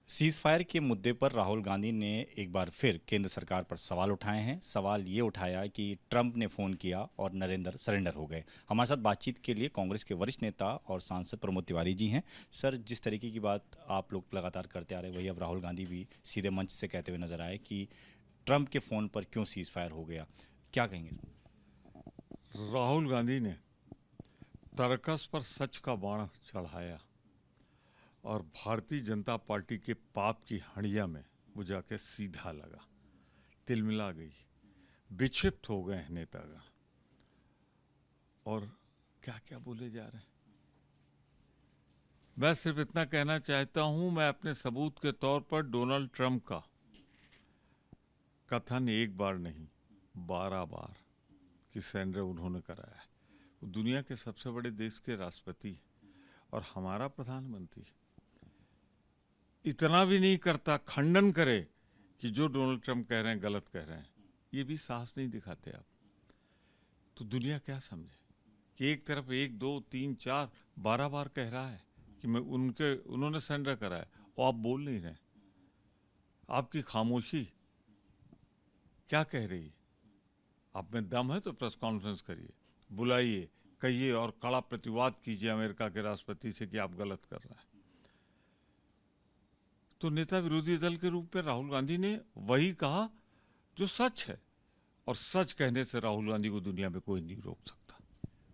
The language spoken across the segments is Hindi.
सीज फायर के मुद्दे पर राहुल गांधी ने एक बार फिर केंद्र सरकार पर सवाल उठाए हैं। सवाल ये उठाया कि ट्रंप ने फ़ोन किया और नरेंद्र सरेंडर हो गए। हमारे साथ बातचीत के लिए कांग्रेस के वरिष्ठ नेता और सांसद प्रमोद तिवारी जी हैं। सर, जिस तरीके की बात आप लोग लगातार करते आ रहे हैं वही अब राहुल गांधी भी सीधे मंच से कहते हुए नजर आए कि ट्रंप के फ़ोन पर क्यों सीज फायर हो गया, क्या कहेंगे? राहुल गांधी ने तर्कस पर सच का बाण चढ़ाया और भारतीय जनता पार्टी के पाप की हड़िया में वो जाके सीधा लगा, तिलमिला गई, विक्षिप्त हो गए हैं नेतागण। और क्या क्या बोले जा रहे हैं। मैं सिर्फ इतना कहना चाहता हूं, मैं अपने सबूत के तौर पर डोनाल्ड ट्रंप का कथन एक बार नहीं 12 बार कि सरेंडर उन्होंने कराया है। वो दुनिया के सबसे बड़े देश के राष्ट्रपति और हमारा प्रधानमंत्री इतना भी नहीं करता, खंडन करे कि जो डोनाल्ड ट्रंप कह रहे हैं गलत कह रहे हैं। ये भी साहस नहीं दिखाते आप, तो दुनिया क्या समझे कि एक तरफ 1 2 3 4 12 बार कह रहा है कि मैं उन्होंने सरेंडर कराया और आप बोल नहीं रहे। आपकी खामोशी क्या कह रही है? आप में दम है तो प्रेस कॉन्फ्रेंस करिए, बुलाइए, कहिए और कड़ा प्रतिवाद कीजिए अमेरिका के राष्ट्रपति से कि आप गलत कर रहे हैं। तो नेता विरोधी दल के रूप में राहुल गांधी ने वही कहा जो सच है, और सच कहने से राहुल गांधी को दुनिया में कोई नहीं रोक सकता।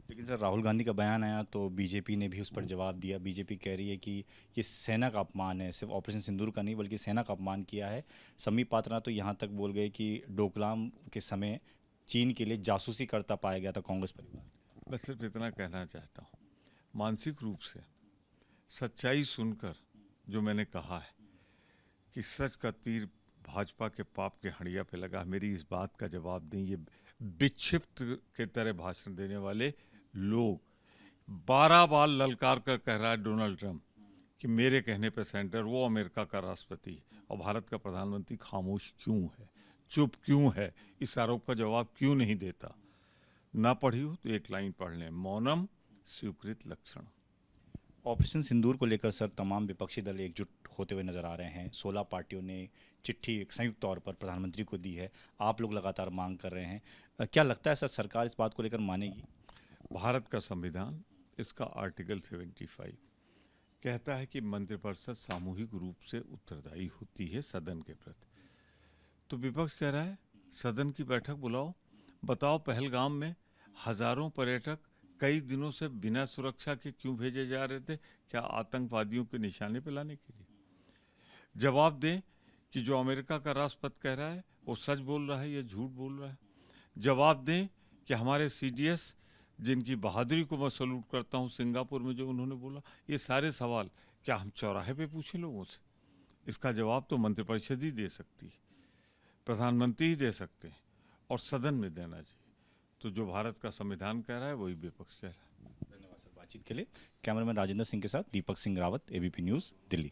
लेकिन सर, राहुल गांधी का बयान आया तो बीजेपी ने भी उस पर जवाब दिया। बीजेपी कह रही है कि ये सेना का अपमान है, सिर्फ ऑपरेशन सिंदूर का नहीं बल्कि सेना का अपमान किया है। समीप पात्रा तो यहाँ तक बोल गए कि डोकलाम के समय चीन के लिए जासूसी करता पाया गया था कांग्रेस परिवार। मैं सिर्फ इतना कहना चाहता हूँ, मानसिक रूप से सच्चाई सुनकर जो मैंने कहा है कि सच का तीर भाजपा के पाप के हड़िया पे लगा, मेरी इस बात का जवाब दें। ये विक्षिप्त के तरह भाषण देने वाले लोग 12 बार ललकार कर कह रहा है डोनाल्ड ट्रंप कि मेरे कहने पे सेंटर, वो अमेरिका का राष्ट्रपति और भारत का प्रधानमंत्री खामोश क्यों है, चुप क्यों है, इस आरोप का जवाब क्यों नहीं देता? ना पढ़ी हो तो एक लाइन पढ़ लें, मौनम स्वीकृत लक्षण। ऑपरेशन सिंदूर को लेकर सर तमाम विपक्षी दल एकजुट होते हुए नजर आ रहे हैं। 16 पार्टियों ने चिट्ठी एक संयुक्त तौर पर प्रधानमंत्री को दी है। आप लोग लगातार मांग कर रहे हैं, क्या लगता है सर सरकार इस बात को लेकर मानेगी? भारत का संविधान, इसका आर्टिकल 75 कहता है कि मंत्रिपरिषद सामूहिक रूप से उत्तरदायी होती है सदन के प्रति। तो विपक्ष कह रहा है सदन की बैठक बुलाओ, बताओ पहलगाम में हजारों पर्यटक कई दिनों से बिना सुरक्षा के क्यों भेजे जा रहे थे? क्या आतंकवादियों के निशाने पर लाने के लिए? जवाब दें कि जो अमेरिका का राष्ट्रपति कह रहा है वो सच बोल रहा है या झूठ बोल रहा है? जवाब दें कि हमारे सीडीएस, जिनकी बहादुरी को मैं सैल्यूट करता हूं, सिंगापुर में जो उन्होंने बोला, ये सारे सवाल क्या हम चौराहे पे पूछें लोगों से? इसका जवाब तो मंत्रिपरिषद ही दे सकती है, प्रधानमंत्री ही दे सकते हैं और सदन में देना चाहिए। तो जो भारत का संविधान कह रहा है वही विपक्ष कह रहा है। धन्यवाद सर बातचीत के लिए। कैमरामैन राजेंद्र सिंह के साथ दीपक सिंह रावत, एबीपी न्यूज़, दिल्ली।